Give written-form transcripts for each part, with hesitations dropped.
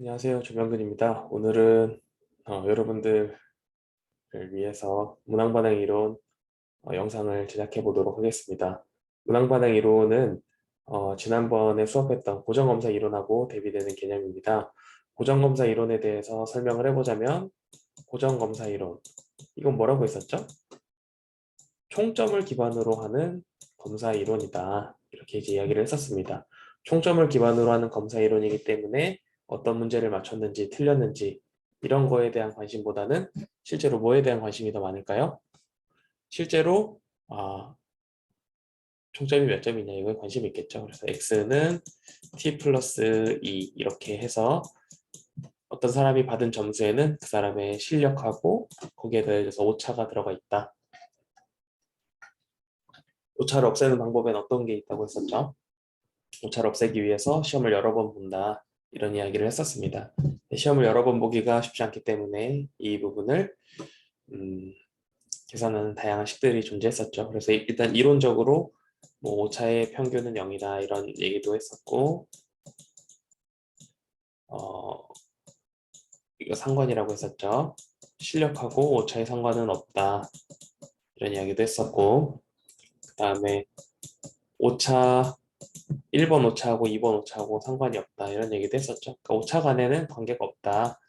안녕하세요. 조명근입니다. 오늘은 여러분들을 위해서 문항반응 이론 영상을 제작해 보도록 하겠습니다. 문항반응 이론은 지난번에 수업했던 고정검사 이론하고 대비되는 개념입니다. 고정검사 이론에 대해서 설명을 해보자면 고정검사 이론, 이건 뭐라고 했었죠? 총점을 기반으로 하는 검사 이론이다. 이렇게 이제 이야기를 했었습니다. 총점을 기반으로 하는 검사 이론이기 때문에 어떤 문제를 맞췄는지 틀렸는지 이런 거에 대한 관심보다는 실제로 뭐에 대한 관심이 더 많을까요? 실제로 총점이 몇 점이냐 이거에 관심이 있겠죠. 그래서 x는 t 플러스 2 이렇게 해서 어떤 사람이 받은 점수에는 그 사람의 실력하고 거기에 더해져서 오차가 들어가 있다. 오차를 없애는 방법에는 어떤 게 있다고 했었죠? 오차를 없애기 위해서 시험을 여러 번 본다. 이런 이야기를 했었습니다. 시험을 여러 번 보기가 쉽지 않기 때문에 이 부분을 계산하는 다양한 식들이 존재했었죠. 그래서 일단 이론적으로 뭐 오차의 평균은 0이다 이런 얘기도 했었고 어, 이거 상관이라고 했었죠. 실력하고 오차의 상관은 없다. 이런 이야기도 했었고 그 다음에 오차 1번 오차하고 2번 오차하고 상관이 없다 이런 얘기도 했었죠. 그러니까 오차 간에는 관계가 없다.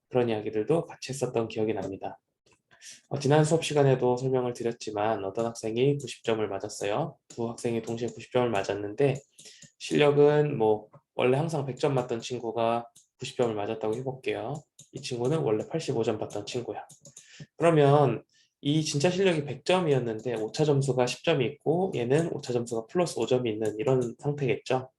그런 이야기들도 같이 했었던 기억이 납니다. 지난 수업 시간에도 설명을 드렸지만 어떤 학생이 90점을 맞았어요. 두 학생이 동시에 90점을 맞았는데 실력은 뭐 원래 항상 100점 맞던 친구가 90점을 맞았다고 해볼게요. 이 친구는 원래 85점 받던 친구야. 그러면 이 진짜 실력이 100점이었는데 오차 점수가 10점이 있고 얘는 오차 점수가 플러스 5점이 있는 이런 상태겠죠.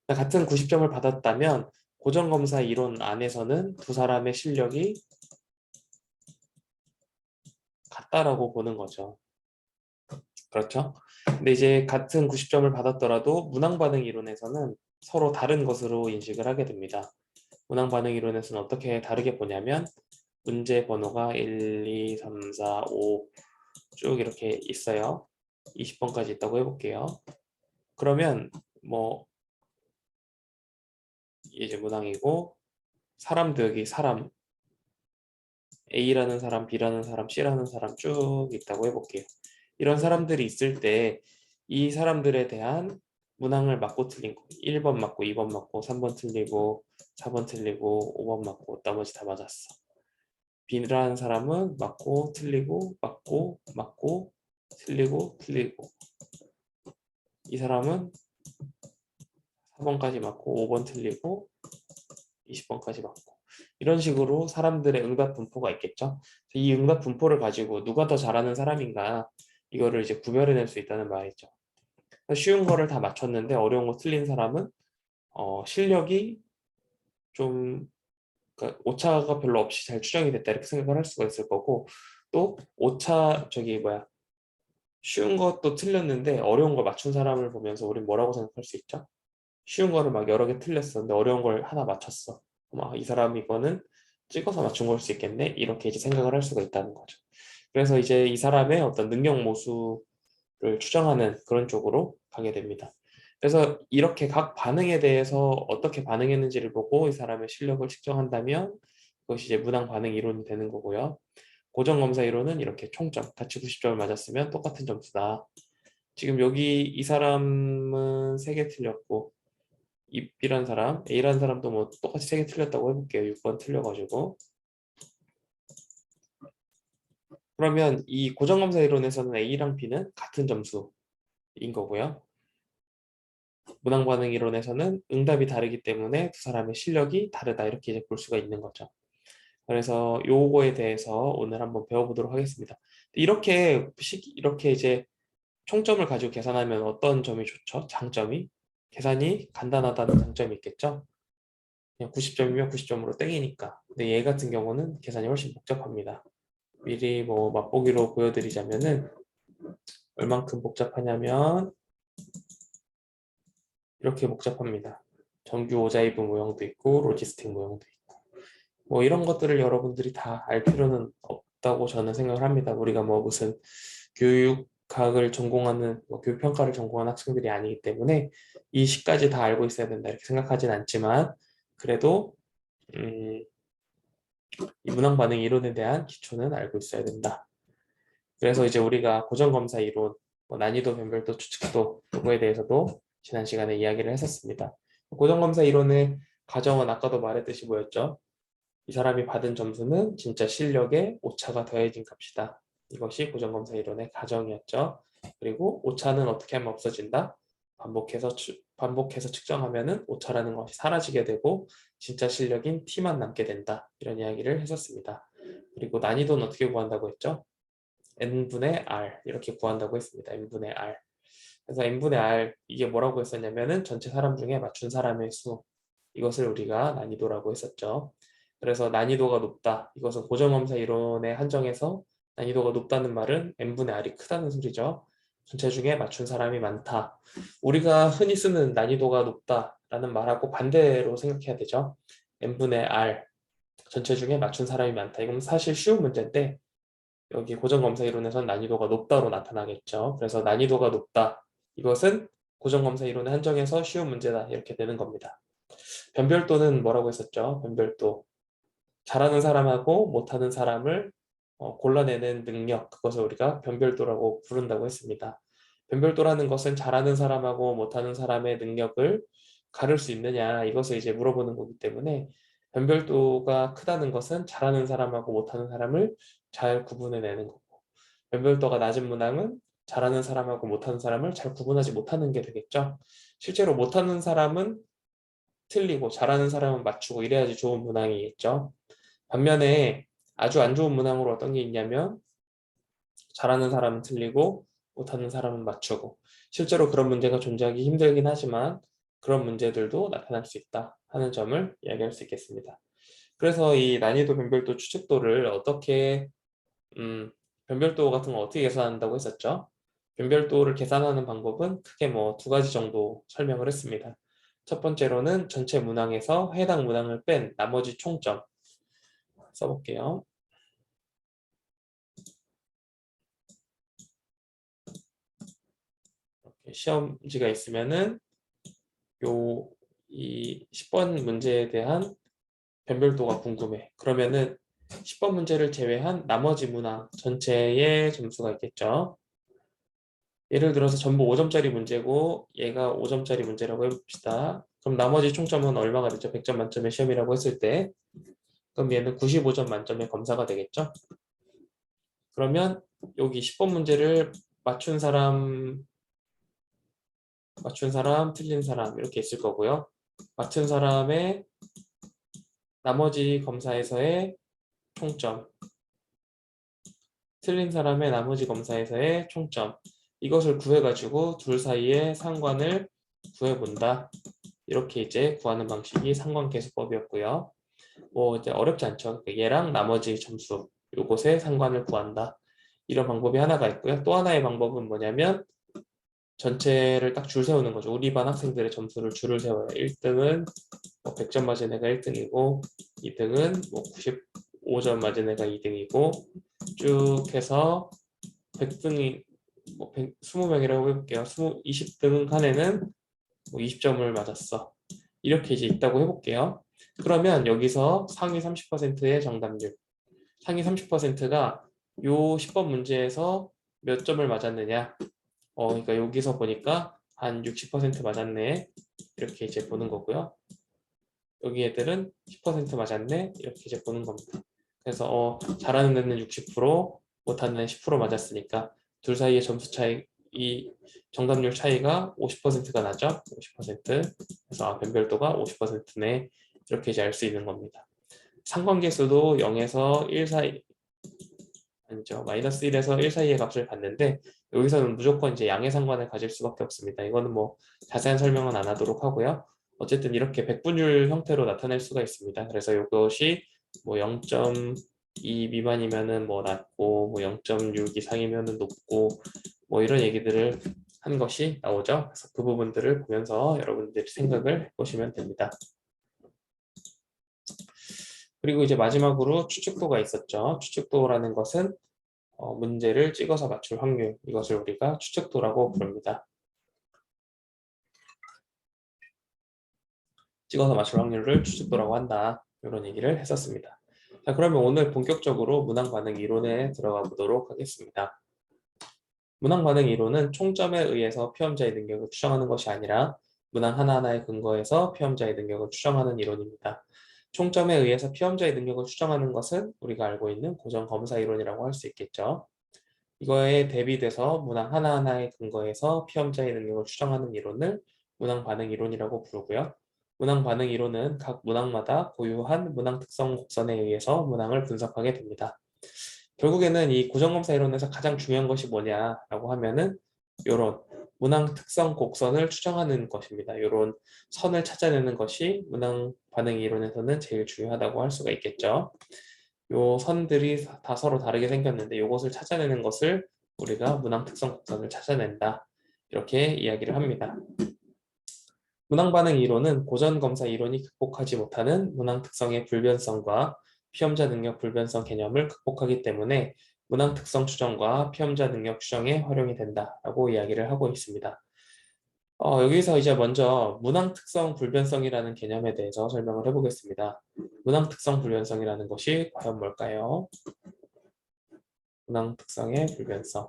같은 90점을 받았다면 고정검사 이론 안에서는 두 사람의 실력이 같다라고 보는 거죠. 그렇죠? 근데 이제 같은 90점을 받았더라도 문항반응 이론에서는 서로 다른 것으로 인식을 하게 됩니다. 문항반응 이론에서는 어떻게 다르게 보냐면 문제 번호가 1, 2, 3, 4, 5 쭉 이렇게 있어요. 20번까지 있다고 해볼게요. 그러면 뭐 이제 문항이고 사람도 여기 사람 A라는 사람, B라는 사람, C라는 사람 쭉 있다고 해볼게요. 이런 사람들이 있을 때 이 사람들에 대한 문항을 맞고 틀린 거 1번 맞고 2번 맞고 3번 틀리고 4번 틀리고 5번 맞고 나머지 다 맞았어. B라는 사람은 맞고 틀리고 맞고 맞고 틀리고 틀리고 이 사람은 4번까지 맞고 5번 틀리고 20번까지 맞고 이런 식으로 사람들의 응답 분포가 있겠죠. 이 응답 분포를 가지고 누가 더 잘하는 사람인가 이거를 이제 구별해낼 수 있다는 말이죠. 쉬운 거를 다 맞췄는데 어려운 거 틀린 사람은 실력이 좀 그러니까 오차가 별로 없이 잘 추정이 됐다 이렇게 생각을 할 수가 있을 거고 또 오차 저기 뭐야 쉬운 것도 틀렸는데 어려운 걸 맞춘 사람을 보면서 우린 뭐라고 생각할 수 있죠? 쉬운 거를 막 여러 개 틀렸었는데 어려운 걸 하나 맞췄어. 이 사람 이거는 찍어서 맞춘 걸 수 있겠네? 이렇게 이제 생각을 할 수가 있다는 거죠. 그래서 이제 이 사람의 어떤 능력 모수를 추정하는 그런 쪽으로 가게 됩니다. 그래서 이렇게 각 반응에 대해서 어떻게 반응했는지를 보고 이 사람의 실력을 측정한다면 그것이 이제 문항 반응 이론이 되는 거고요. 고정검사 이론은 이렇게 총점, 같이 90점을 맞았으면 똑같은 점수다. 지금 여기 이 사람은 3개 틀렸고 B라는 사람, A라는 사람도 뭐 똑같이 3개 틀렸다고 해볼게요. 6번 틀려가지고. 그러면 이 고정검사 이론에서는 A랑 B는 같은 점수인 거고요. 문항반응 이론에서는 응답이 다르기 때문에 두 사람의 실력이 다르다 이렇게 이제 볼 수가 있는 거죠. 그래서 요거에 대해서 오늘 한번 배워보도록 하겠습니다. 이렇게 이제 총점을 가지고 계산하면 어떤 점이 좋죠? 장점이? 계산이 간단하다는 장점이 있겠죠? 그냥 90점이면 90점으로 땡이니까. 근데 얘 같은 경우는 계산이 훨씬 복잡합니다. 미리 뭐 맛보기로 보여드리자면은 얼만큼 복잡하냐면 이렇게 복잡합니다. 정규 오자이브 모형도 있고 로지스틱 모형도 있고 뭐 이런 것들을 여러분들이 다 알 필요는 없다고 저는 생각을 합니다. 우리가 뭐 무슨 교육학을 전공하는 교육평가를 전공하는 학생들이 아니기 때문에 이 시까지 다 알고 있어야 된다 이렇게 생각하진 않지만 그래도 이 문항 반응 이론에 대한 기초는 알고 있어야 된다. 그래서 이제 우리가 고정검사 이론, 난이도, 변별도, 추측도 요거에 대해서도 지난 시간에 이야기를 했었습니다. 고정검사 이론의 가정은 아까도 말했듯이 뭐였죠? 이 사람이 받은 점수는 진짜 실력에 오차가 더해진 값이다. 이것이 고정검사 이론의 가정이었죠. 그리고 오차는 어떻게 하면 없어진다? 반복해서 측정하면은 오차라는 것이 사라지게 되고 진짜 실력인 T만 남게 된다. 이런 이야기를 했었습니다. 그리고 난이도는 어떻게 구한다고 했죠? n분의 r 이렇게 구한다고 했습니다. n분의 r. 그래서 n분의 r 이게 뭐라고 했었냐면은 전체 사람 중에 맞춘 사람의 수. 이것을 우리가 난이도라고 했었죠. 그래서 난이도가 높다. 이것은 고정검사 이론에 한정해서 난이도가 높다는 말은 n분의 r이 크다는 소리죠. 전체 중에 맞춘 사람이 많다. 우리가 흔히 쓰는 난이도가 높다라는 말하고 반대로 생각해야 되죠. n분의 r 전체 중에 맞춘 사람이 많다. 이건 사실 쉬운 문제인데 여기 고정검사 이론에서는 난이도가 높다로 나타나겠죠. 그래서 난이도가 높다. 이것은 고정검사 이론에 한정해서 쉬운 문제다. 이렇게 되는 겁니다. 변별도는 뭐라고 했었죠? 변별도. 잘하는 사람하고 못하는 사람을 골라내는 능력. 그것을 우리가 변별도라고 부른다고 했습니다. 변별도라는 것은 잘하는 사람하고 못하는 사람의 능력을 가를 수 있느냐. 이것을 이제 물어보는 거기 때문에 변별도가 크다는 것은 잘하는 사람하고 못하는 사람을 잘 구분해내는 거고 변별도가 낮은 문항은 잘하는 사람하고 못하는 사람을 잘 구분하지 못하는 게 되겠죠. 실제로 못하는 사람은 틀리고 잘하는 사람은 맞추고 이래야지 좋은 문항이겠죠. 반면에 아주 안 좋은 문항으로 어떤 게 있냐면 잘하는 사람은 틀리고 못하는 사람은 맞추고 실제로 그런 문제가 존재하기 힘들긴 하지만 그런 문제들도 나타날 수 있다 하는 점을 이야기할 수 있겠습니다. 그래서 이 난이도, 변별도, 추측도를 어떻게 변별도 같은 거 어떻게 계산한다고 했었죠? 변별도를 계산하는 방법은 크게 뭐 두 가지 정도 설명을 했습니다. 첫 번째로는 전체 문항에서 해당 문항을 뺀 나머지 총점 써볼게요. 이렇게 시험지가 있으면은 이 10번 문제에 대한 변별도가 궁금해. 그러면은 10번 문제를 제외한 나머지 문항 전체의 점수가 있겠죠. 예를 들어서 전부 5점짜리 문제고 얘가 5점짜리 문제라고 해봅시다. 그럼 나머지 총점은 얼마가 되죠? 100점 만점의 시험이라고 했을 때 그럼 얘는 95점 만점의 검사가 되겠죠? 그러면 여기 10번 문제를 맞춘 사람, 틀린 사람 이렇게 있을 거고요. 맞춘 사람의 나머지 검사에서의 총점, 틀린 사람의 나머지 검사에서의 총점 이것을 구해가지고 둘 사이의 상관을 구해본다. 이렇게 이제 구하는 방식이 상관계수법이었고요. 뭐 이제 어렵지 않죠. 얘랑 나머지 점수 요것의 상관을 구한다. 이런 방법이 하나가 있고요. 또 하나의 방법은 뭐냐면 전체를 딱 줄 세우는 거죠. 우리 반 학생들의 점수를 줄을 세워요. 1등은 뭐 100점 맞은 애가 1등이고 2등은 뭐 95점 맞은 애가 2등이고 쭉 해서 100등이 뭐 20명이라고 해볼게요. 20등 한 애는 뭐 20점을 맞았어. 이렇게 이제 있다고 해볼게요. 그러면 여기서 상위 30%의 정답률, 상위 30%가 요 10번 문제에서 몇 점을 맞았느냐? 그러니까 여기서 보니까 한 60% 맞았네. 이렇게 이제 보는 거고요. 여기 애들은 10% 맞았네. 이렇게 이제 보는 겁니다. 그래서 잘하는 애는 60%, 못하는 애는 10% 맞았으니까 둘 사이의 점수 차이, 이 정답률 차이가 50%가 나죠. 50%. 그래서 변별도가 50%네. 이렇게 이제 알 수 있는 겁니다. 상관계수도 0에서 1 사이, 아니죠. 마이너스 1에서 1 사이의 값을 받는데 여기서는 무조건 이제 양의 상관을 가질 수밖에 없습니다. 이거는 뭐 자세한 설명은 안 하도록 하고요. 어쨌든 이렇게 백분율 형태로 나타낼 수가 있습니다. 그래서 이것이 뭐 0.2 미만이면은 뭐 낮고 뭐 0.6 이상이면은 높고 뭐 이런 얘기들을 한 것이 나오죠. 그래서 그 부분들을 보면서 여러분들이 생각을 해보시면 됩니다. 그리고 이제 마지막으로 추측도가 있었죠. 추측도라는 것은 문제를 찍어서 맞출 확률, 이것을 우리가 추측도라고 부릅니다. 찍어서 맞출 확률을 추측도라고 한다. 이런 얘기를 했었습니다. 자, 그러면 오늘 본격적으로 문항 반응 이론에 들어가 보도록 하겠습니다. 문항 반응 이론은 총점에 의해서 피험자의 능력을 추정하는 것이 아니라 문항 하나하나에 근거해서 피험자의 능력을 추정하는 이론입니다. 총점에 의해서 피험자의 능력을 추정하는 것은 우리가 알고 있는 고정 검사 이론이라고 할 수 있겠죠. 이거에 대비돼서 문항 하나하나에 근거해서 피험자의 능력을 추정하는 이론을 문항 반응 이론이라고 부르고요. 문항 반응 이론은 각 문항마다 고유한 문항 특성 곡선에 의해서 문항을 분석하게 됩니다. 결국에는 이 고정검사 이론에서 가장 중요한 것이 뭐냐라고 하면은 이런 문항 특성 곡선을 추정하는 것입니다. 이런 선을 찾아내는 것이 문항 반응 이론에서는 제일 중요하다고 할 수가 있겠죠. 요 선들이 다 서로 다르게 생겼는데 이것을 찾아내는 것을 우리가 문항 특성 곡선을 찾아낸다. 이렇게 이야기를 합니다. 문항 반응 이론은 고전 검사 이론이 극복하지 못하는 문항 특성의 불변성과 피험자 능력 불변성 개념을 극복하기 때문에 문항 특성 추정과 피험자 능력 추정에 활용이 된다라고 이야기를 하고 있습니다. 여기서 이제 먼저 문항 특성 불변성이라는 개념에 대해서 설명을 해보겠습니다. 문항 특성 불변성이라는 것이 과연 뭘까요? 문항 특성의 불변성.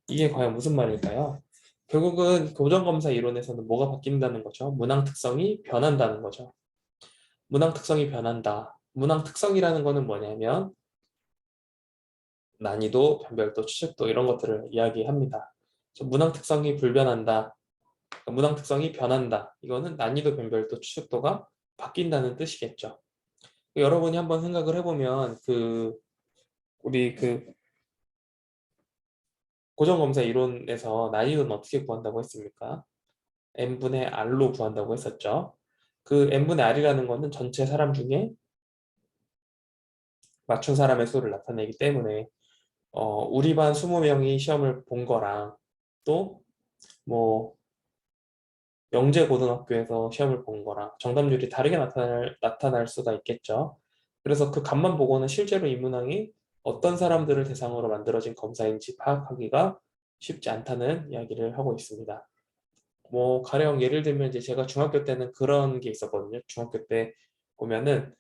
이게 과연 무슨 말일까요? 결국은 고정검사 이론에서는 뭐가 바뀐다는 거죠? 문항 특성이 변한다는 거죠. 문항 특성이 변한다. 문항 특성이라는 거는 뭐냐면 난이도, 변별도, 추측도 이런 것들을 이야기합니다. 문항 특성이 불변한다. 그러니까 문항 특성이 변한다. 이거는 난이도, 변별도, 추측도가 바뀐다는 뜻이겠죠. 여러분이 한번 생각을 해보면 우리 고정검사 이론에서 난이도는 어떻게 구한다고 했습니까? n분의 r로 구한다고 했었죠. 그 n분의 r이라는 거는 전체 사람 중에 맞춘 사람의 수를 나타내기 때문에 우리 반 20명이 시험을 본 거랑 또 뭐 영재고등학교에서 시험을 본 거랑 정답률이 다르게 나타날 수가 있겠죠. 그래서 그 값만 보고는 실제로 이 문항이 어떤 사람들을 대상으로 만들어진 검사인지 파악하기가 쉽지 않다는 이야기를 하고 있습니다. 뭐 가령 예를 들면 이제 제가 중학교 때는 그런 게 있었거든요. 중학교 때 보면은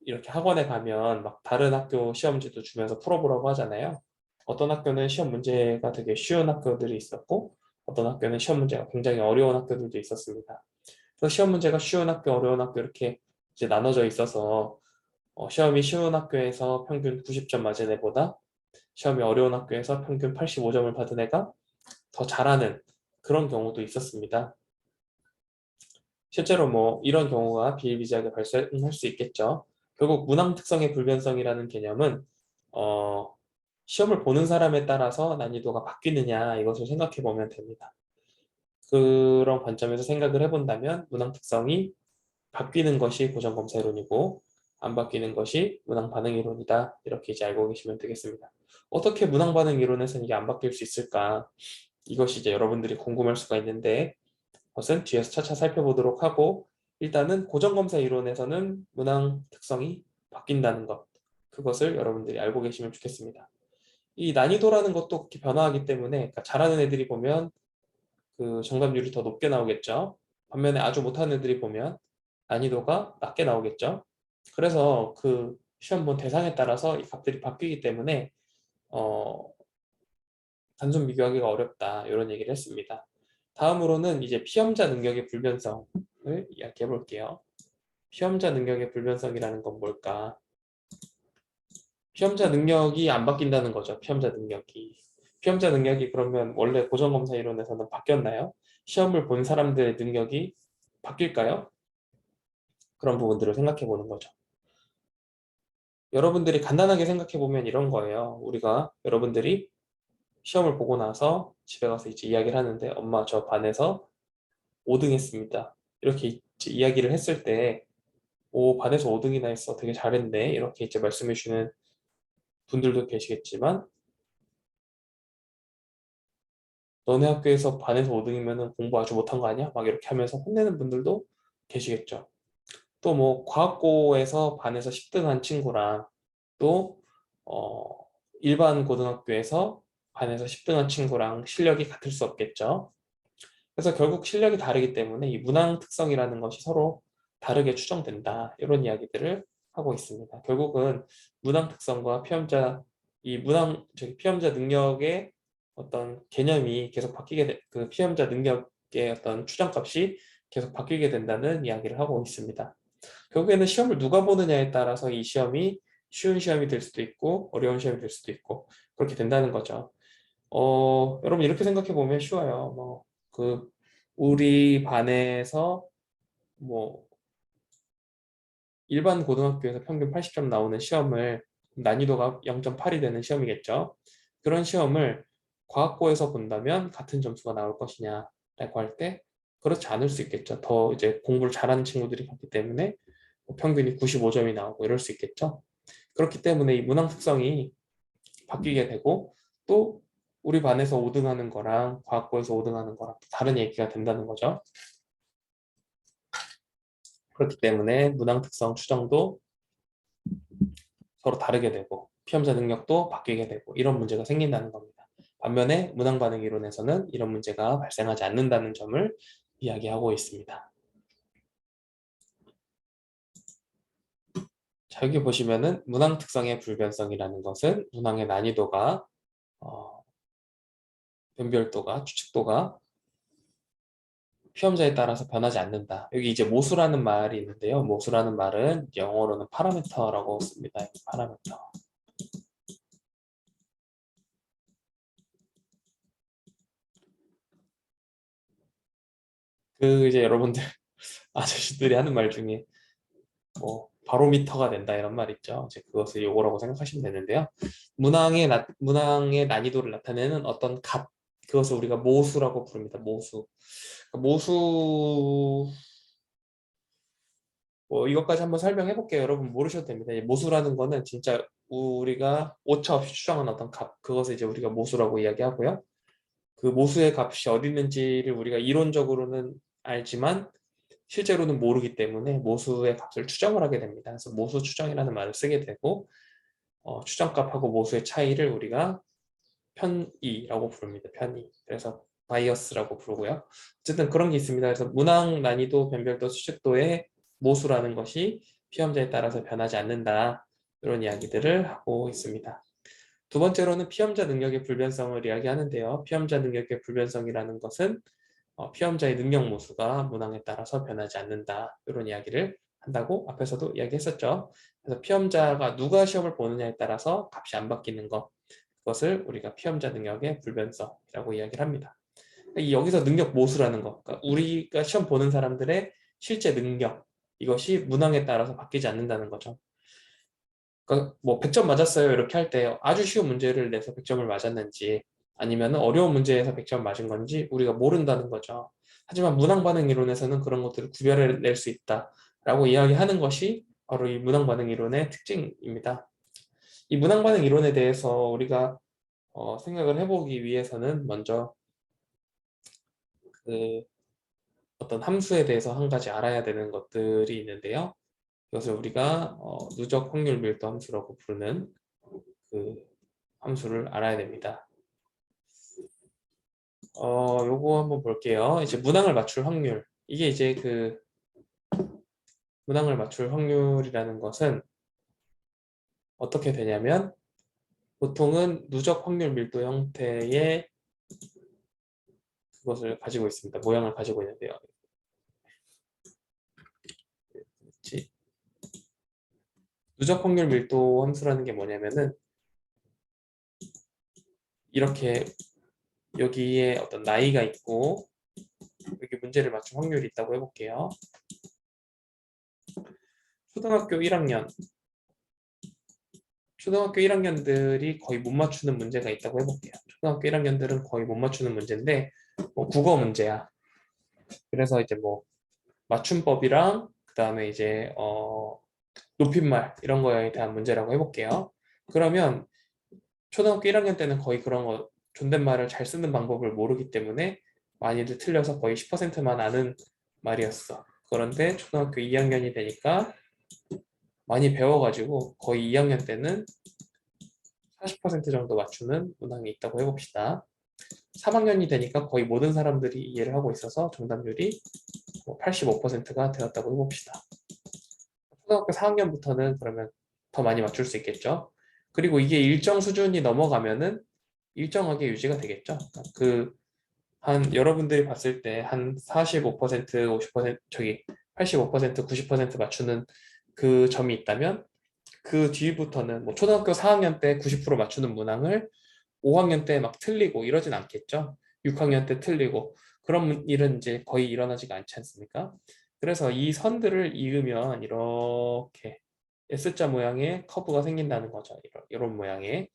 이렇게 학원에 가면 막 다른 학교 시험지도 주면서 풀어보라고 하잖아요. 어떤 학교는 시험 문제가 되게 쉬운 학교들이 있었고 어떤 학교는 시험 문제가 굉장히 어려운 학교들도 있었습니다. 그래서 시험 문제가 쉬운 학교, 어려운 학교 이렇게 이제 나눠져 있어서 시험이 쉬운 학교에서 평균 90점 맞은 애보다 시험이 어려운 학교에서 평균 85점을 받은 애가 더 잘하는 그런 경우도 있었습니다. 실제로 뭐 이런 경우가 비일비재하게 발생할 수 있겠죠. 결국 문항 특성의 불변성이라는 개념은 어, 시험을 보는 사람에 따라서 난이도가 바뀌느냐 이것을 생각해 보면 됩니다. 그런 관점에서 생각을 해본다면 문항 특성이 바뀌는 것이 고정검사 이론이고 안 바뀌는 것이 문항 반응 이론이다. 이렇게 이제 알고 계시면 되겠습니다. 어떻게 문항 반응 이론에서는 이게 안 바뀔 수 있을까? 이것이 이제 여러분들이 궁금할 수가 있는데 것은 뒤에서 차차 살펴보도록 하고 일단은 고정검사 이론에서는 문항 특성이 바뀐다는 것 그것을 여러분들이 알고 계시면 좋겠습니다. 이 난이도라는 것도 그렇게 변화하기 때문에 그러니까 잘하는 애들이 보면 그 정답률이 더 높게 나오겠죠. 반면에 아주 못하는 애들이 보면 난이도가 낮게 나오겠죠. 그래서 그 시험 본 대상에 따라서 이 값들이 바뀌기 때문에 어, 단순 비교하기가 어렵다 이런 얘기를 했습니다. 다음으로는 이제 피험자 능력의 불변성을 이야기해 볼게요. 피험자 능력의 불변성이라는 건 뭘까? 피험자 능력이 안 바뀐다는 거죠. 피험자 능력이. 피험자 능력이 그러면 원래 고정검사 이론에서는 바뀌었나요? 시험을 본 사람들의 능력이 바뀔까요? 그런 부분들을 생각해 보는 거죠. 여러분들이 간단하게 생각해 보면 이런 거예요. 우리가 여러분들이 시험을 보고 나서 집에 가서 이제 이야기를 하는데 엄마 저 반에서 5등 했습니다. 이렇게 이제 이야기를 했을 때 오, 반에서 5등이나 했어. 되게 잘했네. 이렇게 이제 말씀해 주는 분들도 계시겠지만 너네 학교에서 반에서 5등이면 공부 아주 못한 거 아니야? 막 이렇게 하면서 혼내는 분들도 계시겠죠. 또 뭐 과학고에서 반에서 10등 한 친구랑 또 일반 고등학교에서 반에서 10등 한 친구랑 실력이 같을 수 없겠죠. 그래서 결국 실력이 다르기 때문에 이 문항 특성이라는 것이 서로 다르게 추정된다. 이런 이야기들을 하고 있습니다. 결국은 문항 특성과 피험자 능력의 어떤 개념이 계속 그 피험자 능력의 어떤 추정값이 계속 바뀌게 된다는 이야기를 하고 있습니다. 결국에는 시험을 누가 보느냐에 따라서 이 시험이 쉬운 시험이 될 수도 있고 어려운 시험이 될 수도 있고 그렇게 된다는 거죠. 여러분 이렇게 생각해 보면 쉬워요. 우리 반에서 뭐 일반 고등학교에서 평균 80점 나오는 시험을 난이도가 0.8이 되는 시험이겠죠. 그런 시험을 과학고에서 본다면 같은 점수가 나올 것이냐라고 할 때 그렇지 않을 수 있겠죠. 더 이제 공부를 잘하는 친구들이 갔기 때문에 평균이 95점이 나오고 이럴 수 있겠죠. 그렇기 때문에 이 문항 특성이 바뀌게 되고 또 우리 반에서 5등하는 거랑 과학고에서 5등하는 거랑 다른 얘기가 된다는 거죠. 그렇기 때문에 문항 특성 추정도 서로 다르게 되고 피험자 능력도 바뀌게 되고 이런 문제가 생긴다는 겁니다. 반면에 문항 반응 이론에서는 이런 문제가 발생하지 않는다는 점을 이야기하고 있습니다. 자, 여기 보시면은 문항 특성의 불변성이라는 것은 문항의 난이도가 변별도가 추측도가 피험자에 따라서 변하지 않는다. 여기 이제 모수라는 말이 있는데요. 모수라는 말은 영어로는 파라미터라고 씁니다. 파라미터. 이제 여러분들 아저씨들이 하는 말 중에 뭐 바로미터가 된다 이런 말 있죠. 이제 그것을 요거라고 생각하시면 되는데요. 문항의 난이도를 나타내는 어떤 값, 그것을 우리가 모수라고 부릅니다. 모수. 모수 이것까지 한번 설명해 볼게요. 여러분 모르셔도 됩니다. 이 모수라는 거는 진짜 우리가 오차 없이 추정한 어떤 값, 그것을 이제 우리가 모수라고 이야기하고요. 그 모수의 값이 어디 있는지를 우리가 이론적으로는 알지만 실제로는 모르기 때문에 모수의 값을 추정을 하게 됩니다. 그래서 모수 추정이라는 말을 쓰게 되고 추정값하고 모수의 차이를 우리가 편의라고 부릅니다. 편의. 그래서 바이어스라고 부르고요. 어쨌든 그런 게 있습니다. 그래서 문항 난이도, 변별도, 수직도의 모수라는 것이 피험자에 따라서 변하지 않는다. 이런 이야기들을 하고 있습니다. 두 번째로는 피험자 능력의 불변성을 이야기하는데요. 피험자 능력의 불변성이라는 것은 피험자의 능력 모수가 문항에 따라서 변하지 않는다. 이런 이야기를 한다고 앞에서도 이야기했었죠. 그래서 피험자가 누가 시험을 보느냐에 따라서 값이 안 바뀌는 것, 그것을 우리가 피험자 능력의 불변성이라고 이야기를 합니다. 여기서 능력 모수라는 것, 그러니까 우리가 시험 보는 사람들의 실제 능력, 이것이 문항에 따라서 바뀌지 않는다는 거죠. 그러니까 뭐 100점 맞았어요 이렇게 할 때 아주 쉬운 문제를 내서 100점을 맞았는지 아니면 어려운 문제에서 100점 맞은 건지 우리가 모른다는 거죠. 하지만 문항 반응 이론에서는 그런 것들을 구별해낼 수 있다라고 이야기하는 것이 바로 이 문항 반응 이론의 특징입니다. 이 문항 반응 이론에 대해서 우리가 생각을 해보기 위해서는 먼저 그 어떤 함수에 대해서 한 가지 알아야 되는 것들이 있는데요. 이것을 우리가 누적 확률 밀도 함수라고 부르는 그 함수를 알아야 됩니다. 요거 한번 볼게요. 이제 문항을 맞출 확률. 이게 이제 그 문항을 맞출 확률이라는 것은 어떻게 되냐면 보통은 누적 확률 밀도 형태의 그것을 가지고 있습니다. 모양을 가지고 있는데요. 누적 확률 밀도 함수라는 게 뭐냐면은 이렇게 여기에 어떤 나이가 있고 여기 문제를 맞출 확률이 있다고 해볼게요. 초등학교 1학년 초등학교 1학년들이 거의 못 맞추는 문제가 있다고 해볼게요. 초등학교 1학년들은 거의 못 맞추는 문제인데 국어 문제야. 그래서 이제 뭐 맞춤법이랑 그 다음에 이제 높임말 이런 거에 대한 문제라고 해볼게요. 그러면 초등학교 1학년 때는 거의 그런 거 존댓말을 잘 쓰는 방법을 모르기 때문에 많이들 틀려서 거의 10%만 아는 말이었어. 그런데 초등학교 2학년이 되니까 많이 배워가지고 거의 2학년 때는 40% 정도 맞추는 문항이 있다고 해봅시다. 3학년이 되니까 거의 모든 사람들이 이해를 하고 있어서 정답률이 85%가 되었다고 해봅시다. 초등학교 4학년부터는 그러면 더 많이 맞출 수 있겠죠. 그리고 이게 일정 수준이 넘어가면은 일정하게 유지가 되겠죠. 그 한 여러분들이 봤을 때 한 45%, 50% 저기 85%, 90% 맞추는 그 점이 있다면 그 뒤부터는 뭐 초등학교 4학년 때 90% 맞추는 문항을 5학년 때 막 틀리고 이러진 않겠죠. 6학년 때 틀리고 그런 일은 이제 거의 일어나지가 않지 않습니까? 그래서 이 선들을 이으면 이렇게 S자 모양의 커브가 생긴다는 거죠. 이런 모양의.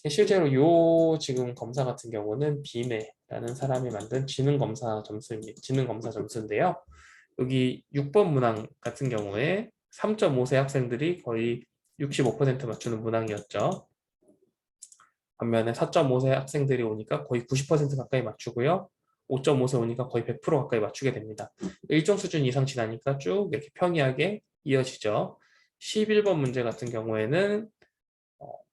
실제로 요 지금 검사 같은 경우는 비매라는 사람이 만든 지능 검사 점수인데요. 여기 6번 문항 같은 경우에 3.5세 학생들이 거의 65% 맞추는 문항이었죠. 반면에 4.5세 학생들이 오니까 거의 90% 가까이 맞추고요. 5.5세 오니까 거의 100% 가까이 맞추게 됩니다. 일정 수준 이상 지나니까 쭉 이렇게 평이하게 이어지죠. 11번 문제 같은 경우에는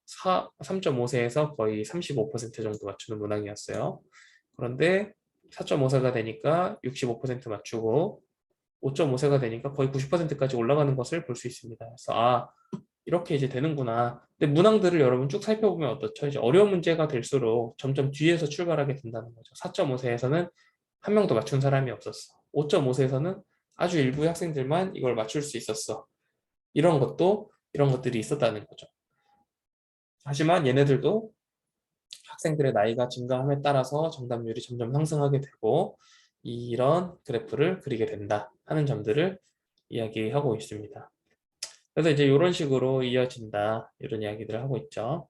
3.5세에서 거의 35% 정도 맞추는 문항이었어요. 그런데 4.5세가 되니까 65% 맞추고 5.5세가 되니까 거의 90%까지 올라가는 것을 볼 수 있습니다. 그래서 이렇게 이제 되는구나. 근데 문항들을 여러분 쭉 살펴보면 어떻죠? 이제 어려운 문제가 될수록 점점 뒤에서 출발하게 된다는 거죠. 4.5세에서는 한 명도 맞춘 사람이 없었어. 5.5세에서는 아주 일부의 학생들만 이걸 맞출 수 있었어. 이런 것들이 있었다는 거죠. 하지만 얘네들도 학생들의 나이가 증가함에 따라서 정답률이 점점 상승하게 되고 이런 그래프를 그리게 된다 하는 점들을 이야기하고 있습니다. 그래서 이제 이런 식으로 이어진다 이런 이야기들을 하고 있죠.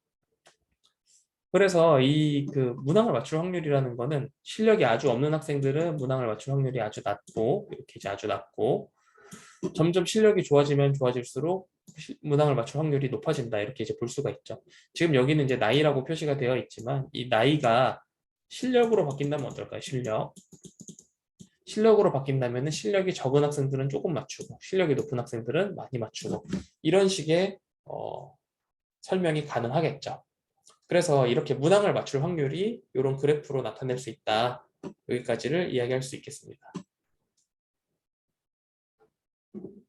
그래서 이 그 문항을 맞출 확률이라는 거는 실력이 아주 없는 학생들은 문항을 맞출 확률이 아주 낮고 이렇게 이제 아주 낮고 점점 실력이 좋아지면 좋아질수록 문항을 맞출 확률이 높아진다 이렇게 이제 볼 수가 있죠. 지금 여기는 이제 나이라고 표시가 되어 있지만 이 나이가 실력으로 바뀐다면 어떨까요? 실력으로 바뀐다면 실력이 적은 학생들은 조금 맞추고 실력이 높은 학생들은 많이 맞추고 이런 식의 설명이 가능하겠죠. 그래서 이렇게 문항을 맞출 확률이 이런 그래프로 나타낼 수 있다. 여기까지를 이야기할 수 있겠습니다.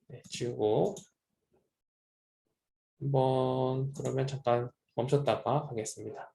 네, 지우고 한번 그러면 잠깐 멈췄다가 가겠습니다.